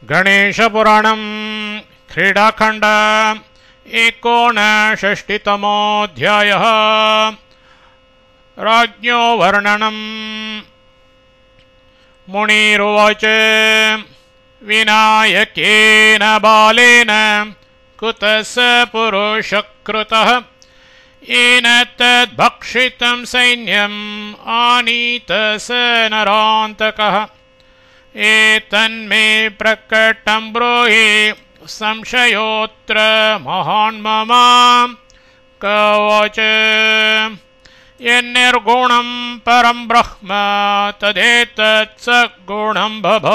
गणेशपुराणम् क्रीडाखण्ड 59तमोऽध्यायः राज्ञो वर्णनम्। मुनिरुवाच विनायकेन बालेन कुतः स पुरुषकृतः येन तद्भक्षितं सैन्यम् आनीतः स नरान्तकः। एतन्मे प्रकटं ब्रूहि संशयोऽत्र महान् मम। कवच यन्निर्गुणं परं ब्रह्म तदेतत् सद्गुणं भव।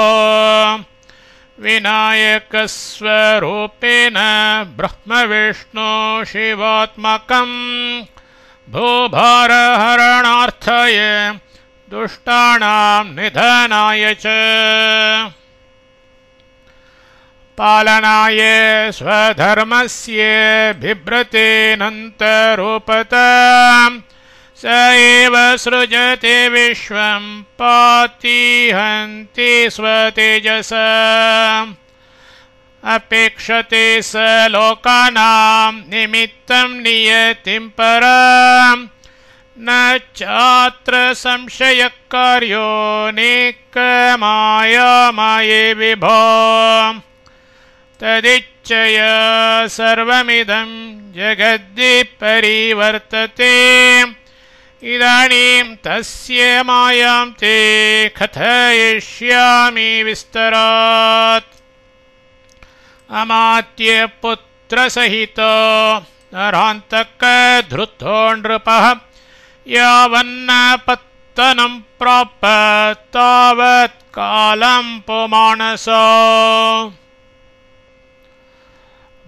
विनायकस्वरूपेण ब्रह्म विष्णु शिवात्मकं भूभारहरणार्थाय दुष्टानां निधनाय च पालनाय स्वधर्मस्य बिभ्रतेऽनन्तरूपतां स एव सृजते विश्वं पातिहन्ति स्वतेजसा। अपेक्षते स लोकानां निमित्तं नियतिं पराम् न चात्र संशयकार्यो नेकमायामाये विभो। तदिच्छया सर्वमिदं जगद्धि परिवर्तते इदानीं तस्य मायां ते कथयिष्यामि विस्तरात्। अमात्यपुत्रसहितो नरान्तक धृतो नृपः यावन्न पत्तनं प्राप तावत् कालं पुमानसो।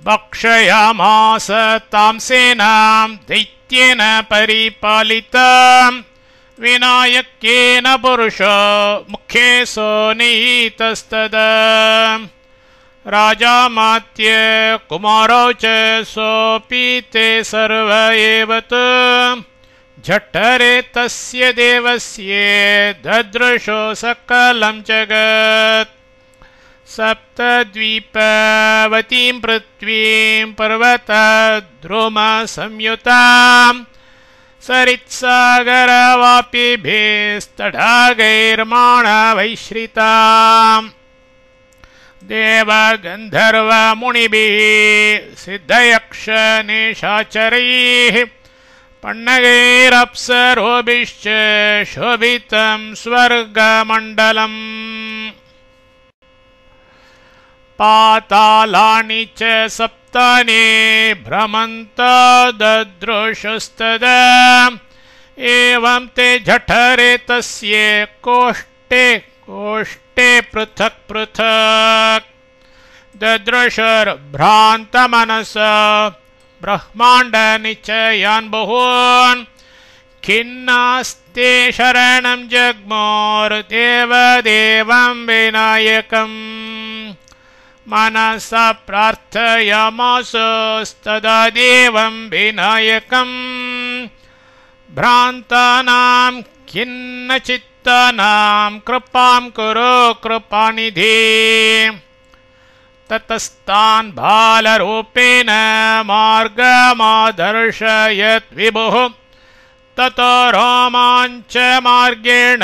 भक्षयामास तां सेनां दैत्येन परिपालितां विनायकेन पुरुषो मुख्येशो निहितस्तदा। राजामात्य कुमारौ च सोऽपि ते सर्व एव तु झठरे तस्य देवस्य ददृशो सकलं जगत्। सप्तद्वीपवतीं पृथ्वीं पर्वतद्रुमसंयुतां सरित्सागरवापिभिस्तडागैर्माणवैश्रिताम् देवगन्धर्वमुनिभिः सिद्धयक्षनिशाचरैः पन्नगैरप्सरोभिश्च शोभितं स्वर्गमण्डलम्। पातालानि च सप्तानि भ्रमन्तो ददृशुस्तदा। एवं ते झठरे तस्य कोष्ठे कोष्ठे पृथक् पृथक् ददृशुर्भ्रान्तमनसा ब्रह्माण्डनिचयान् बहून्। खिन्नास्ते शरणं जग्मुर्देवदेवं विनायकम्। मनसा प्रार्थयामासस्तदा देवं विनायकम्। भ्रान्तानां खिन्नचित्तानां कृपां कुरु कृपानिधे। ततस्तान् बालरूपेण मार्गमादर्शयत् विभुः ततो रोमाञ्चमार्गेण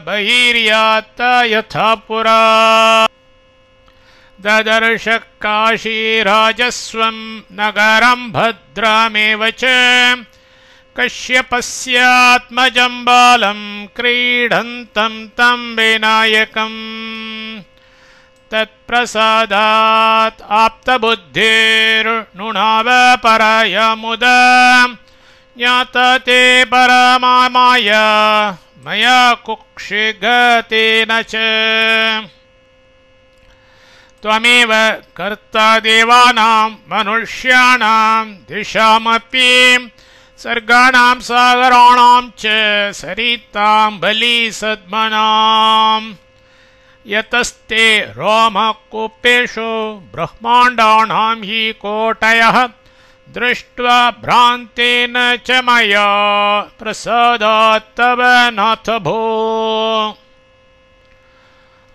बहिर्यात यथा पुरा। ददर्श काशीराजस्वं नगरं भद्रमेव च कश्यपस्यात्मजं बालं क्रीडन्तं तं विनायकम्। तत्प्रसादात् आप्तबुद्धिर्नुणाव परया मुदा ज्ञाता ते परमा माया मया कुक्षिगतेन च। त्वमेव कर्ता देवानां मनुष्याणां दिशामपि सर्गाणां सागराणां च सरितां बलिसद्मनाम्। यतस्ते रोमकूपेषु ब्रह्माण्डानां हि कोटयः दृष्ट्वा भ्रान्तेन च मया प्रसादात् तव नाथ भो।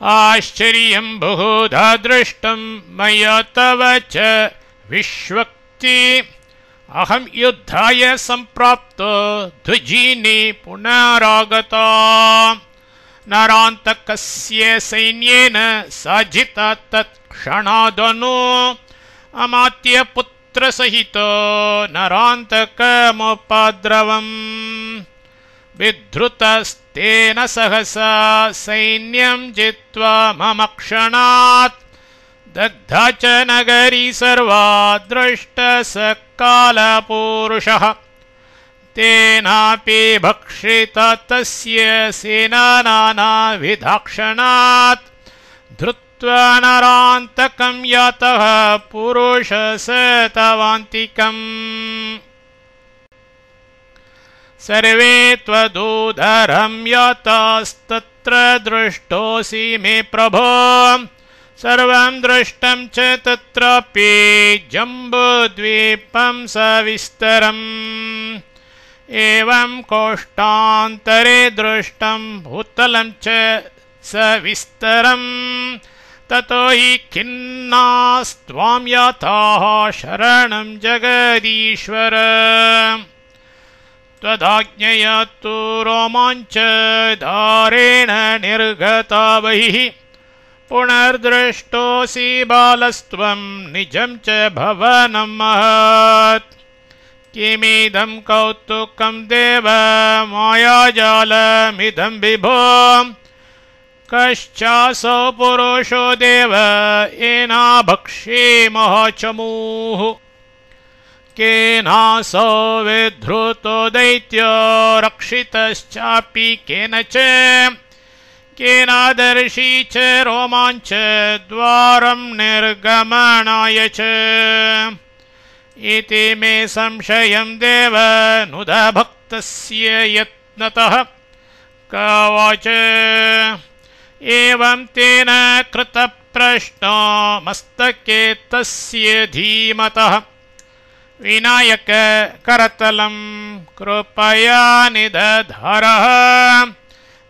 आश्चर्यं बहुधा दृष्टं मया तव च विश्वक्ति अहं युद्धाय सम्प्राप्तो द्विजीनि पुनरागता नरान्तकस्य सैन्येन साजिता तत्क्षणादनु अमात्यपुत्रसहितो नरान्तकमुपद्रवम् विधृतस्तेन सहसा सैन्यं जित्वा मम क्षणात् दग्धा च नगरी सर्वा दृष्टसकालपुरुषः तेनापि भक्षिता तस्य सेना नानाविधाक्षणात् धृत्वा नरान्तकं यातः पुरुषस्तवान्तिकम् सर्वे त्वदुदरं यातास्तत्र दृष्टोऽसि मे प्रभो सर्वं दृष्टं च तत्रापि जम्बूद्वीपं सविस्तरम् एवं कोष्ठान्तरे दृष्टं भूतलं च सविस्तरम् ततो हि खिन्नास्त्वां याताः शरणं जगदीश्वर त्वदाज्ञया तु रोमाञ्चधारेण निर्गता बहिः पुनर्दृष्टोऽसि बालस्त्वं निजं च भवनं महत् किमिदं कौतुकं देव मायाजालमिदं विभो कश्चासौ पुरुषो देव येनाभक्षेमश्चमूः केनासौ विधृतो दैत्यो रक्षितश्चापि केन च केनादर्शी च रोमाञ्च द्वारं निर्गमनाय च इति मे संशयं देव नुदभक्तस्य यत्नतः कवच एवं तेन कृतप्रश्नो मस्तके तस्य धीमतः विनायक करतलं कृपया निदधारः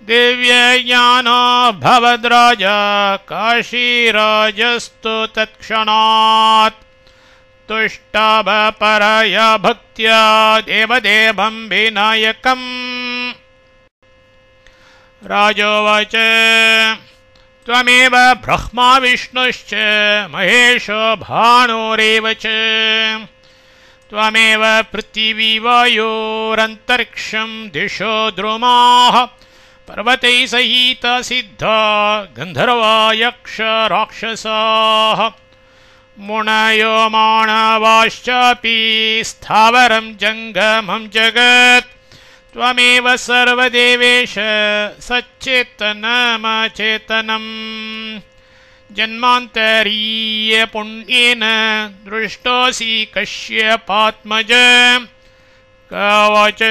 दिव्यज्ञानो भवद्राजा काशीराजस्तु तत्क्षणात् तुष्टावपरया भक्त्या देवदेवं विनायकम् राजोवाच त्वमेव ब्रह्मा विष्णुश्च महेशो भानुरेव च त्वमेव पृथिवी वायुरन्तरिक्षं दिशो द्रुमाः पर्वतैः सहिता सिद्धा गन्धर्वा यक्ष राक्षसाः मुनयो मानवाश्चापि स्थावरं जङ्गमं जगत् त्वमेव सर्वदेवेश सच्चेतनमचेतनम् जन्मान्तरीय पुण्येन दृष्टोऽसि कश्यपात्मज कवच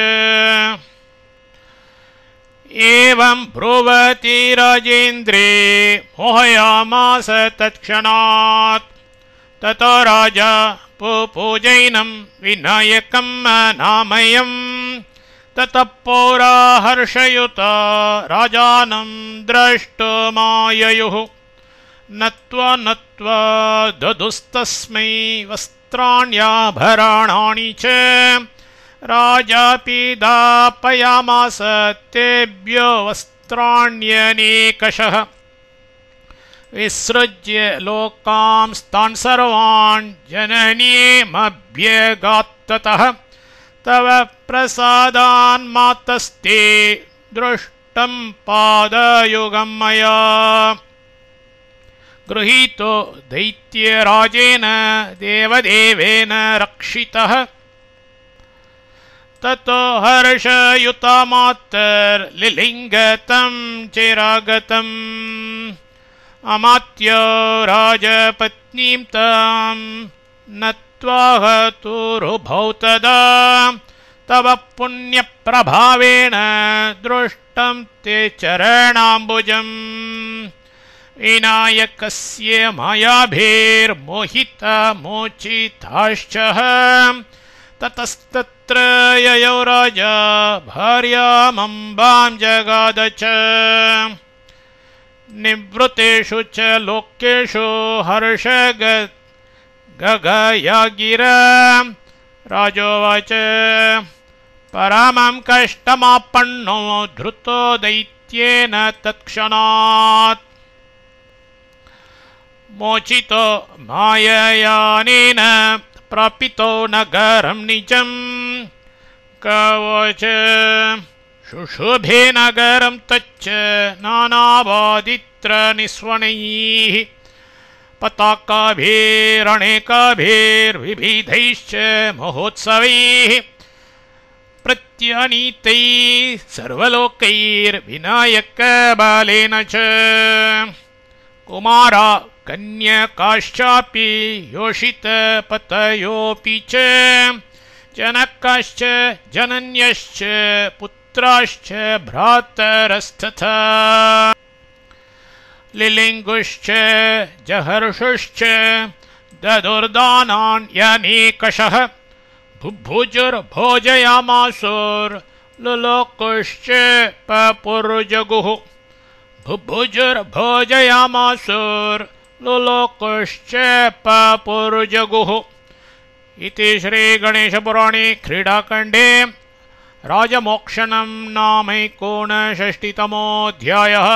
एवं ब्रुवति राजेन्द्रे मोहयामास तत्क्षणात् ततो राजा पुपूजैनं विनायकं नामयम् ततः पौरा हर्षयुता राजानं द्रष्टुमाययुः नत्वा ददुस्तस्मै वस्त्राण्याभरणानि च राजापि दापयामास तेभ्यो वस्त्राण्यनेकशः विसृज्य लोकांस्तान् सर्वान् जननीमभ्यगात्ततः तव प्रसादान्मातस्ते दृष्टं पादयुगं मया गृहीतो दैत्यराजेन देवदेवेन रक्षितः ततो हर्षयुता मातर्लिलिङ्गतं चिरागतम् अमात्यो राजपत्नीं तां नत्वाहतुरुभौ तदा तव पुण्यप्रभावेण दृष्टं ते चरणाम्बुजम् विनायकस्य मायाभिर्मोहिता मोचिताश्च ततस्तत्र ययौ राजा भार्यामम्बां जगाद च निवृत्तेषु च लोकेषु हर्षगगया गिरा राजोवाच परमं कष्टमापन्नो धृतो दैत्येन तत्क्षणात् मोचितो माययानेन प्रापितो नगरं निजम् कवच शुशुभे नगरं तच्च नानावादित्रनिस्वनैः पताकाभिरनेकाभिर्विविधैश्च महोत्सवैः प्रत्यनीतैः सर्वलोकैर्विनायकबलेन च कुमारा कन्यकाश्चापि योषितपतयोऽपि च जनकाश्च जनन्यश्च पुत्राश्च भ्रातरस्तथा लिलिङ्गुश्च जहर्षुश्च ददुर्दानान्यनेकशः बुभुजुर्भोजयामासुर्लुलोकुश्च पपुर्जगुः बुभुजुर्भोजयामासुर्लुलोकुश्च पपुर्जगुः इति श्रीगणेशपुराणे क्रीडाखण्डे राजमोक्षणं नामैकोनषष्टितमोऽध्यायः।